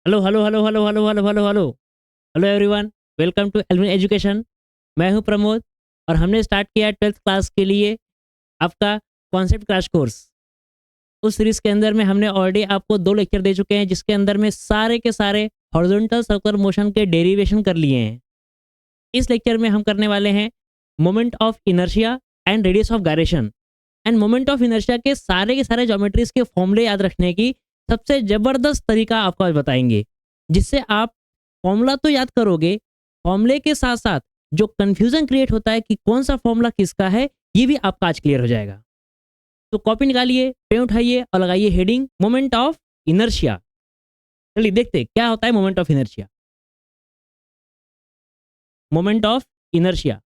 Hello hello hello hello hello hello hello hello hello everyone. Welcome to Elvin education. मैं हूं प्रमोद और हमने start किया है 12th क्लास के लिए आपका कॉन्सेप्ट क्रैश कोर्स। उस सीरीज के अंदर में हमने ऑलरेडी आपको 2 लेक्चर दे चुके हैं, जिसके अंदर में सारे के सारे हॉरिजॉन्टल सर्कुलर मोशन के डेरिवेशन कर लिए हैं। इस लेक्चर में हम करने वाले हैं moment of inertia and radius of gyration. End moment of inertia के सारे ज्योमेट्रीज के फॉर्मूले याद रखने की सबसे जबरदस्त तरीका आपको आज बताएंगे, जिससे आप फॉर्मूला तो याद करोगे, फॉर्मूले के साथ साथ जो कंफ्यूजन क्रिएट होता है कि कौन सा फॉर्मूला किसका है, ये भी आपका आज क्लियर हो जाएगा। तो कॉपी निकालिए, पेन उठाइए और लगाइए हेडिंग मोमेंट ऑफ इनर्शिया। चलिए देखते हैं क्या होता है moment of inertia. Moment of inertia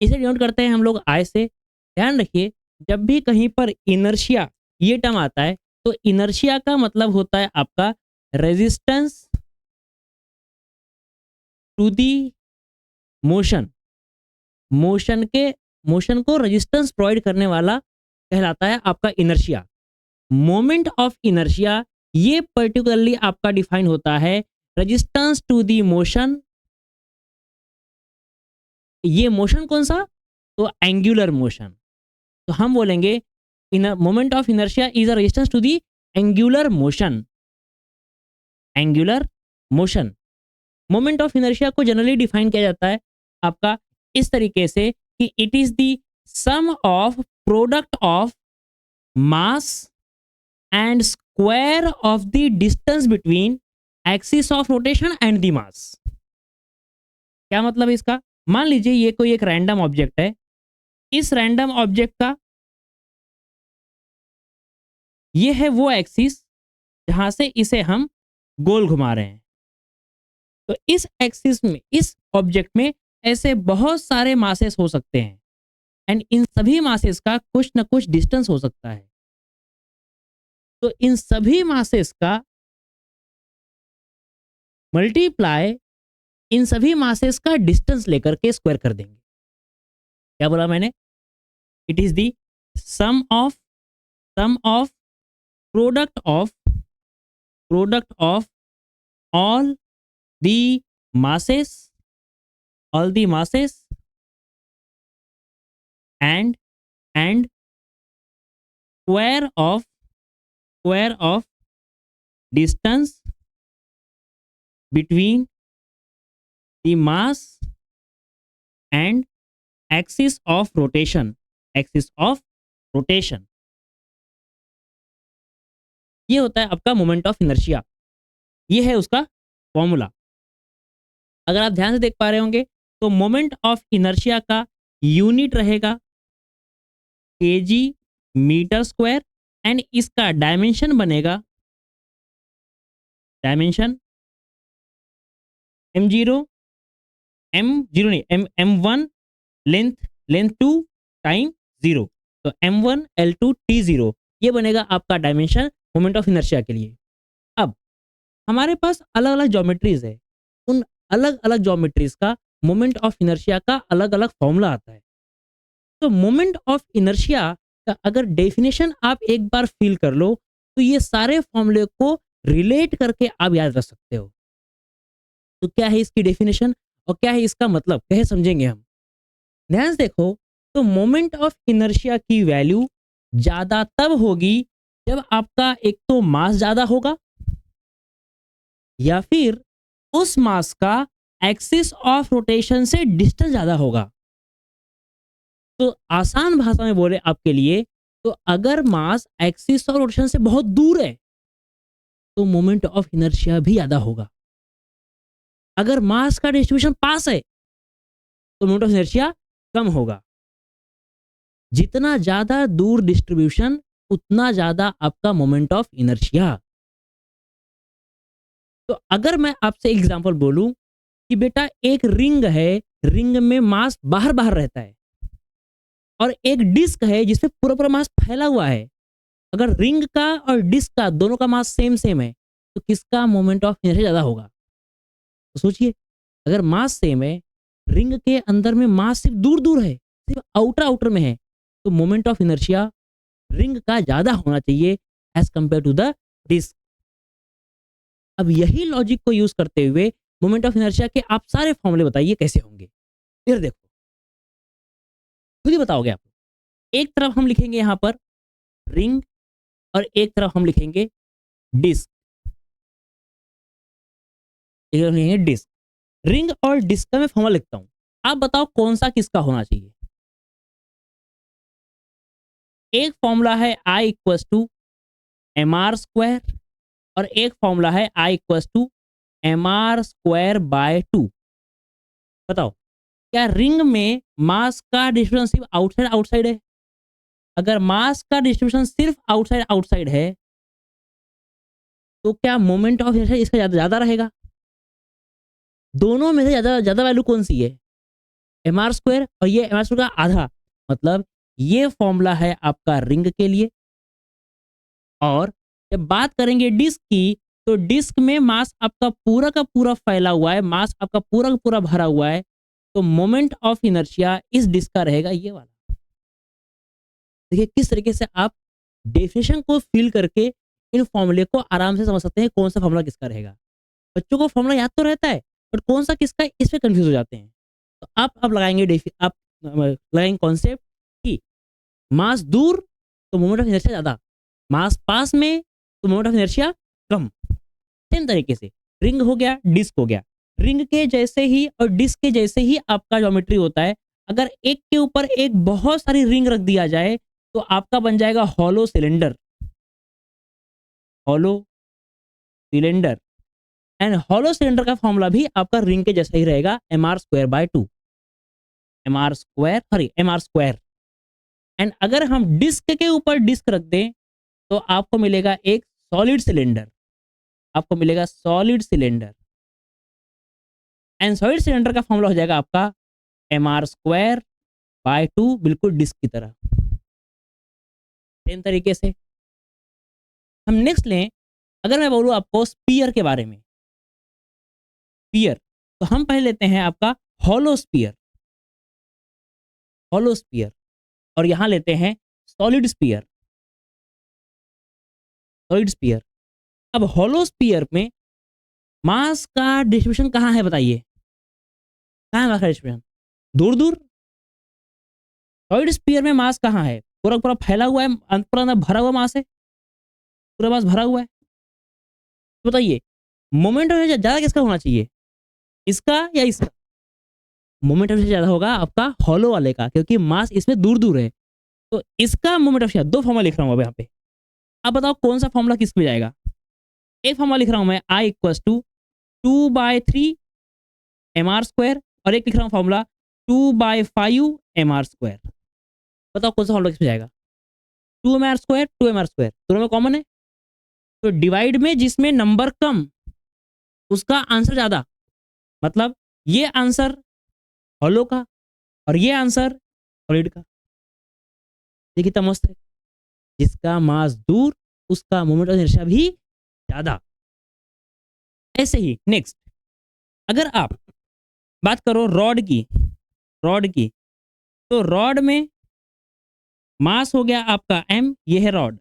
इसे डिनोट करते हैं हम लोग आई से। ध्यान रखिए, जब भी कहीं पर इनर्शिया ये टर्म आता है तो इनर्शिया का मतलब होता है आपका resistance to the motion. Motion को रेजिस्टेंस प्रोवाइड करने वाला कहलाता है आपका इनर्शिया। मोमेंट ऑफ इनर्शिया ये पर्टिकुलरली आपका डिफाइन होता है रेजिस्टेंस टू दी मोशन। ये मोशन कौन सा? तो एंगुलर मोशन। तो हम बोलेंगे in moment of inertia is a resistance to the angular motion. Angular motion moment of inertia को जनरली डिफाइन किया जाता है आपका इस तरीके से कि it is the sum of product of mass and square of the distance between axis of rotation and the mass. क्या मतलब है इसका? मान लीजिए ये कोई एक रैंडम ऑब्जेक्ट है। इस रैंडम ऑब्जेक्ट का ये है वो एक्सिस जहां से इसे हम गोल घुमा रहे हैं। तो इस एक्सिस में, इस ऑब्जेक्ट में ऐसे बहुत सारे मासेस हो सकते हैं एंड इन सभी मासेस का कुछ ना कुछ डिस्टेंस हो सकता है। तो इन सभी मासेस का मल्टीप्लाई इन सभी मासेस का डिस्टेंस लेकर के स्क्वायर कर देंगे। क्या बोला मैंने? It is the sum of product of all the masses and square of distance between the mass and axis of rotation। ये होता है आपका मोमेंट ऑफ इनर्शिया। ये है उसका फॉर्मूला। अगर आप ध्यान से देख पा रहे होंगे तो मोमेंट ऑफ इनर्शिया का यूनिट रहेगा केजी मीटर स्क्वायर एंड इसका डायमेंशन बनेगा m0 नहीं m1 लेंथ 2 टाइम 0। तो m1 l2 t0 ये बनेगा आपका डायमेंशन मोमेंट ऑफ इनर्शिया के लिए। अब हमारे पास अलग अलग ज्योमेट्रीज है। उन अलग अलग ज्योमेट्रीज का मोमेंट ऑफ इनर्शिया का अलग अलग फॉर्मूला आता है। तो मोमेंट ऑफ इनर्शिया का अगर डेफिनेशन आप एक बार फील कर लो तो ये सारे फॉर्मूले को रिलेट करके आप याद रख सकते हो। तो क्या है इसकी डेफिनेशन और क्या है इसका मतलब, कैसे समझेंगे हम? ध्यान से देखो, तो मोमेंट ऑफ इनर्शिया की वैल्यू ज्यादा तब होगी जब आपका एक तो मास ज्यादा होगा या फिर उस मास का एक्सिस ऑफ रोटेशन से डिस्टेंस ज्यादा होगा। तो आसान भाषा में बोले आपके लिए, तो अगर मास एक्सिस ऑफ रोटेशन से बहुत दूर है तो मोमेंट ऑफ इनर्शिया भी ज्यादा होगा। अगर मास का डिस्ट्रीब्यूशन पास है तो मोमेंट ऑफ इनर्शिया कम होगा। जितना ज्यादा दूर डिस्ट्रीब्यूशन उतना ज्यादा आपका मोमेंट ऑफ इनर्शिया। तो अगर मैं आपसे एग्जांपल बोलूं कि बेटा एक रिंग है, रिंग में मास बाहर बाहर रहता है और एक डिस्क है जिसपे पूरा पूरा मास फैला हुआ है। अगर रिंग का और डिस्क का दोनों का मास सेम सेम है तो किसका मोमेंट ऑफ इनर्शिया ज्यादा होगा? तो सोचिए, अगर मास सेम है, रिंग के अंदर में मास सिर्फ दूर दूर है, सिर्फ आउटर में है, तो मोमेंट ऑफ इनर्शिया रिंग का ज्यादा होना चाहिए as compare to the disc. अब यही लॉजिक को यूज करते हुए मोमेंट ऑफ इनर्शिया के आप सारे फॉर्मूले बताइए कैसे होंगे। फिर देखो, खुद ही बताओगे आप। एक तरफ हम लिखेंगे यहाँ पर रिंग और एक तरफ हम लिखेंगे डिस्क। एक तरफ लिखेंगे डिस्क। रिंग और डिस्क का मैं फॉर्मूला लिखता हूँ, आप बताओ कौन सा किसका होना चाहिए। एक फॉर्मूला है I equal to M R square और एक फॉर्मूला है I equal to M R square by 2। बताओ क्या रिंग में मास का डिस्ट्रीब्यूशन सिर्फ आउटसाइड आउटसाइड है? अगर मास का डिस्ट्रीब्यूशन सिर्फ आउटसाइड आउटसाइड है तो क्या मोमेंट ऑफ इनर्शिया इसका ज्यादा रहेगा? दोनों में से ज्यादा ज्यादा वैल्यू कौन सी है? एम आर स्क्वायर और ये एम आर स्क्वायर का आधा। मतलब ये फॉर्मूला है आपका रिंग के लिए। और जब बात करेंगे डिस्क की, तो डिस्क में मास आपका पूरा का पूरा फैला हुआ है, मास आपका पूरा का पूरा भरा हुआ है, तो मोमेंट ऑफ इनर्शिया इस डिस्क का रहेगा ये वाला। देखिए किस तरीके से आप डेफिनेशन को फिल करके इन फॉर्मूले को आराम से समझ सकते हैं कौन सा फॉर्मूला किसका रहेगा। बच्चों को फॉर्मूला याद तो रहता है, बट कौन सा किसका है इस पे कंफ्यूज हो जाते हैं। तो आप अब लगाएंगे आप लगाएंगे कॉन्सेप्ट कि मास दूर तो मोमेंट ऑफ इनर्शिया ज्यादा, मास पास में तो moment of inertia come. Same तरीके से रिंग हो गया, डिस्क हो गया। रिंग के जैसे ही और डिस्क के जैसे ही आपका ज्योमेट्री होता है। अगर एक के ऊपर एक बहुत सारी रिंग रख दिया जाए तो आपका बन जाएगा hollow cylinder. Hollow cylinder. And hollow cylinder का फॉर्मूला भी आपका रिंग के जैसा ही रहेगा, M R square by 2। M R square sorry M R square. And अगर हम डिस्क के ऊपर डिस्क रख दें तो आपको मिलेगा एक सॉलिड सिलेंडर। आपको मिलेगा solid cylinder. And solid cylinder का फॉर्मूला हो जाएगा आपका एम आर स्क्वायर बाय 2, बिल्कुल डिस्क की तरह। सेम तरीके से हम नेक्स्ट लें, अगर मैं बोलूं आपको स्पीयर के बारे में। स्पीयर, तो हम पहले लेते हैं आपका हॉलो स्पीयर। Hollow spear. और यहां लेते हैं सॉलिड स्पीयर। Solid sphere. अब हॉलो स्पीयर में मास का डिस्ट्रीब्यूशन कहाँ है बताइए? कहाँ है मास का डिस्ट्रीब्यूशन? दूर दूर। सॉलिड स्पीयर में मास कहाँ है? पूरा पूरा फैला हुआ है, पूरा अंदर भरा हुआ मास है, पूरा मास भरा हुआ है। तो बताइए मोमेंट ऑफ इनर्शिया ज्यादा किसका होना चाहिए, इसका या इसका? मोमेंट ऑफ इनर्शिया ज्यादा होगा आपका हॉलो वाले का, क्योंकि मास इसमें दूर दूर है। तो इसका मोमेंट ऑफ इनर्शिया, दो फॉर्मूला लिख रहा हूं अब यहाँ पे। अब बताओ कौन सा फॉर्मूला किस में जाएगा? एक फॉर्मूला लिख रहा हूं मैं I equal to 2/3 M R square और एक लिख रहा हूं फॉर्मूला 2/5 एम आर स्क्वायर। बताओ कौन सा फॉर्मूला किस में जाएगा? 2 M R square 2 M R square दोनों में कॉमन है, तो डिवाइड में जिसमें नंबर कम उसका आंसर ज्यादा। मतलब ये आंसर हॉलो का और ये आंसर सॉलिड का। देखिए कितना मस्त है। जिसका मास दूर उसका मोमेंट ऑफ इनर्शिया भी ज्यादा। ऐसे ही नेक्स्ट, अगर आप बात करो रॉड की, रॉड की, तो रॉड में मास हो गया आपका m, ये है रॉड।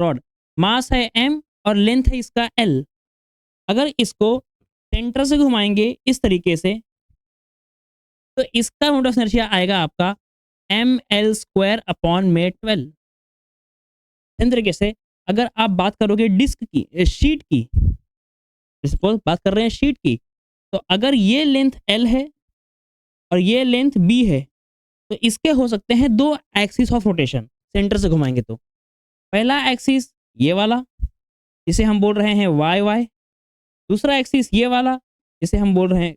रॉड मास है m और लेंथ है इसका l। अगर इसको सेंटर से घुमाएंगे इस तरीके से तो इसका मोमेंट ऑफ इनर्शिया आएगा आपका ml स्क्वायर अपॉन में 12। इस तरीके से अगर आप बात करोगे डिस्क की, शीट की, सपोज बात कर रहे हैं शीट की, तो अगर ये लेंथ l है और ये लेंथ b है तो इसके हो सकते हैं दो एक्सिस ऑफ रोटेशन सेंटर से घुमाएंगे तो। पहला एक्सिस ये वाला जिसे हम बोल रहे हैं वाई वाई, दूसरा एक्सिस ये वाला जिसे हम बोल रहे हैं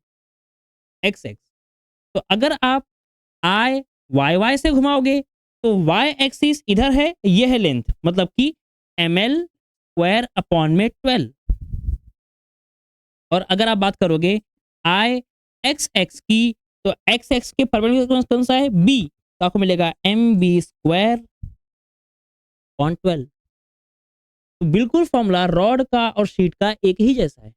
एक्स एक्स। तो अगर आप आई वाई वाई से घुमाओगे तो वाई एक्सिस इधर है, ये है लेंथ, मतलब कि ml स्क्वायर अपॉन में 12। और अगर आप बात करोगे आई एक्स एक्स की तो एक्स एक्स के परपेंडिकुलर कौन सा है? b, तो आपको मिलेगा mb स्क्वायर अपॉन 12। तो बिल्कुल फॉर्मूला रॉड का और शीट का एक ही जैसा है।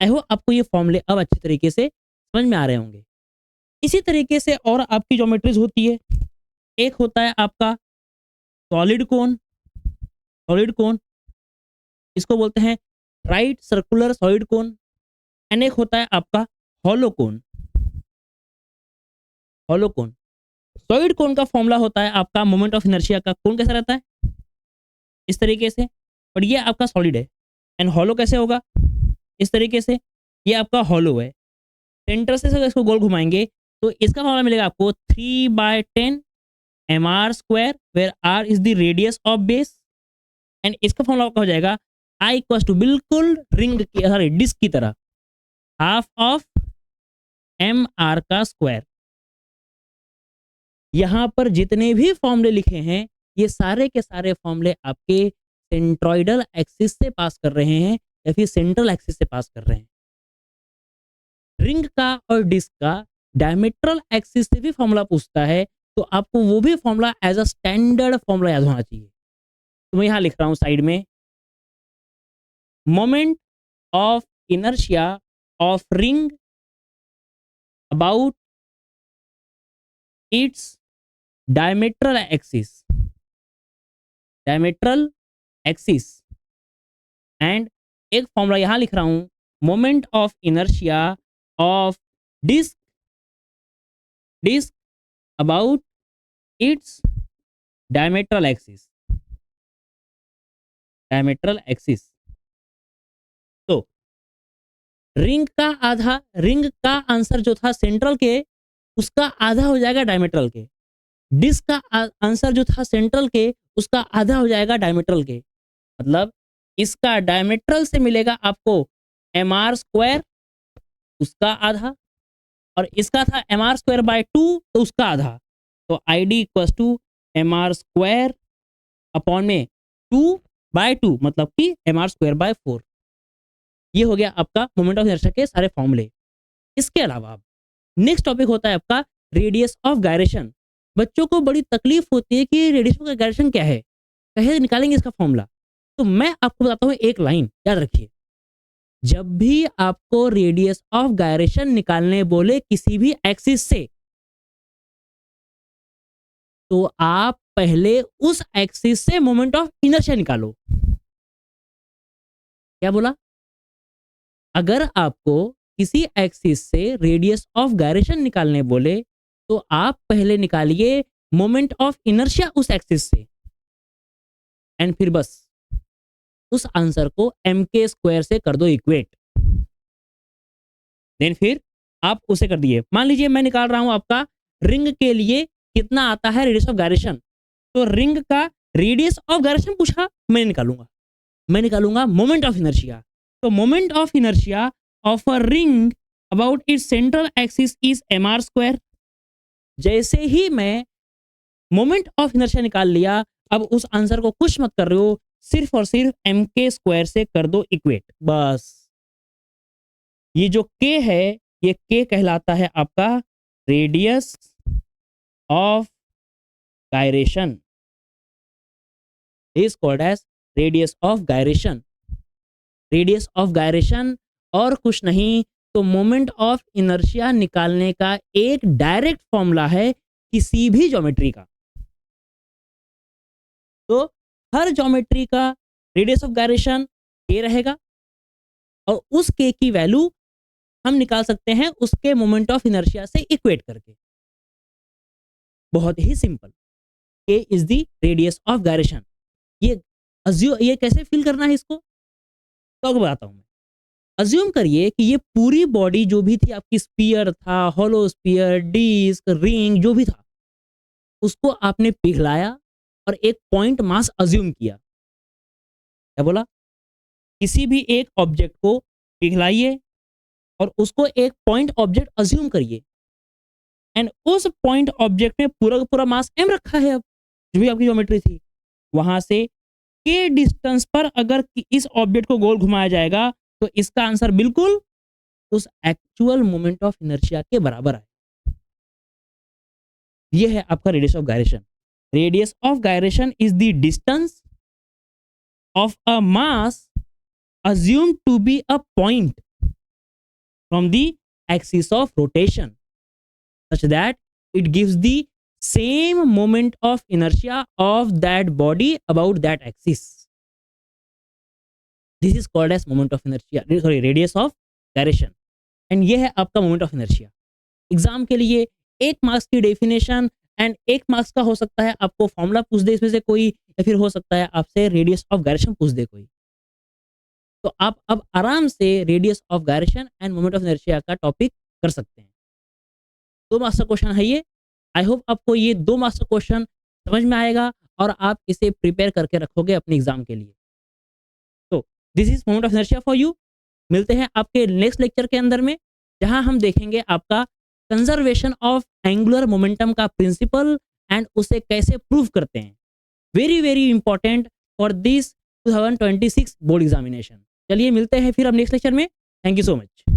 आई होप आपको ये फॉर्मूले अब अच्छे तरीके से समझ में आ रहे होंगे। इसी तरीके से और आपकी ज्योमेट्रीज होती है। एक होता है आपका सॉलिड कोन, सॉलिड कोन, इसको बोलते हैं right circular solid cone. And एक होता है आपका हॉलो कोन। हॉलो कोन, सॉलिड कोन का फॉर्मूला होता है आपका मोमेंट ऑफ इनर्शिया का। कोन कैसा रहता है, इस तरीके से, और ये आपका सॉलिड है। एंड हॉलो कैसे होगा, इस तरीके से, ये आपका हॉलो है। सेंटर से अगर इसको गोल घुमाएंगे तो इसका फॉर्मूला मिलेगा आपको 3/10 mr², where r is the radius of base. And इसका फॉर्मूला आपका हो जाएगा I इक्वल टू बिल्कुल रिंग की, सॉरी डिस्क की तरह, हाफ ऑफ mr का स्क्वायर। यहां पर जितने भी फॉर्मूले लिखे हैं ये सारे के सारे फॉर्मूले आपके सेंट्रोइडल एक्सिस से पास कर रहे हैं या फिर सेंट्रल एक्सिस से पास कर रहे हैं। रिंग का और डिस्क का डायमेट्रल एक्सिस से भी फॉर्मूला पूछता है तो आपको वो भी formula as a standard formula याद होना चाहिए। तो मैं यहां लिख रहा हूं साइड में, moment of inertia of ring about its diametral axis, diametral axis. And एक फॉर्मूला यहां लिख रहा हूं, moment of inertia of disc, disc about its diametral axis, diametral axis. तो रिंग का आधा, रिंग का आंसर जो था सेंट्रल के, उसका आधा हो जाएगा डायमेट्रल के। डिस्क का आंसर जो था सेंट्रल के, उसका आधा हो जाएगा डायमेट्रल के। मतलब इसका डायमेट्रल से मिलेगा आपको mr², उसका आधा, और इसका था mr²/2 तो उसका आधा। तो ID equal to mr² upon में 2/2, मतलब कि mr²/4। ये हो गया आपका मोमेंट ऑफ इनर्शिया के सारे फॉर्मूले। इसके अलावा नेक्स्ट टॉपिक होता है आपका रेडियस ऑफ गायरेशन। बच्चों को बड़ी तकलीफ होती है कि रेडियस ऑफ गायरेशन क्या है, कैसे निकालेंगे इसका फॉर्मूला। तो मैं आपको बताता हूँ एक लाइन याद रखिए, जब भी आपको रेडियस ऑफ गायरेशन निकालने बोले किसी भी एक्सिस से, तो आप पहले उस एक्सिस से मोमेंट ऑफ इनर्शिया निकालो। क्या बोला, अगर आपको किसी एक्सिस से रेडियस ऑफ गायरेशन निकालने बोले तो आप पहले निकालिए मोमेंट ऑफ इनर्शिया उस एक्सिस से, एंड फिर बस उस आंसर को mk² से कर दो इक्वेट। देन फिर आप उसे कर दिए। मान लीजिए मैं निकाल रहा हूं आपका रिंग के लिए कितना आता है रेडियस ऑफ गायरेशन, तो रिंग का रेडियस ऑफ गायरेशन पूछा, मैं निकालूंगा मोमेंट ऑफ इनर्शिया। तो moment of inertia of a ring about it's central axis is mr²। जैसे ही मैं मोमेंट ऑफ इनर्शिया निकाल लिया, अब उस आंसर को कुछ मत कर रहे हो, सिर्फ और सिर्फ mk² से कर दो इक्वेट। बस ये जो k है, ये k कहलाता है आपका radius of gyration, is called as radius of gyration. Radius of gyration और कुछ नहीं तो मोमेंट ऑफ इनर्शिया निकालने का एक डायरेक्ट फॉर्मूला है किसी भी ज्योमेट्री का। तो हर ज्योमेट्री का रेडियस ऑफ गायरेशन k रहेगा, और उस k की वैल्यू हम निकाल सकते हैं उसके मोमेंट ऑफ इनर्शिया से इक्वेट करके। बहुत ही simple, k is the radius of gyration. ये कैसे फील करना है इसको तो आपको बताता हूं मैं। अज्यूम करिए कि ये पूरी बॉडी जो भी थी आपकी, स्पीयर था, हॉलो स्पीयर, डिस्क, रिंग, जो भी था, उसको आपने पिघलाया और एक पॉइंट मास अज्यूम किया। क्या बोला, किसी भी एक ऑब्जेक्ट को पिघलाइए और उसको एक पॉइंट ऑब्जेक्ट अज्यूम करिए, एंड उस पॉइंट ऑब्जेक्ट में पूरा का पूरा मास m रखा है। अब जो भी आपकी ज्योमेट्री थी, वहां से k डिस्टेंस पर अगर इस ऑब्जेक्ट को गोल घुमाया जाएगा तो इसका आंसर बिल्कुल उस एक्चुअल मोमेंट ऑफ इनर्शिया के बराबर है। यह है आपका radius of gyration. Radius of gyration is the distance of a mass assumed to be a point from the axis of rotation such that it gives the same moment of inertia of that body about that axis. This is called as moment of inertia, sorry radius of gyration. And ये है आपका moment of inertia. Exam के लिए 1 marks की definition and 1 marks का हो सकता है आपको फॉर्मूला पूछ दे इसमें से कोई, या फिर हो सकता है आपसे रेडियस ऑफ गायरेशन पूछ दे कोई। तो आप अब आराम से radius of gyration end moment of inertia का टॉपिक कर सकते हैं। 2 मार्क्स का क्वेश्चन है ये। आई होप आपको ये 2 मार्क्स का क्वेश्चन समझ में आएगा और आप इसे प्रिपेयर करके रखोगे अपने एग्जाम के लिए। तो this is moment of inertia for you. मिलते हैं आपके नेक्स्ट लेक्चर के अंदर में, जहां हम देखेंगे आपका कंजर्वेशन ऑफ एंगुलर मोमेंटम का प्रिंसिपल एंड उसे कैसे प्रूव करते हैं। Very very important for this 2026 board examination. चलिए मिलते हैं फिर अब नेक्स्ट लेक्चर में। Thank you so much.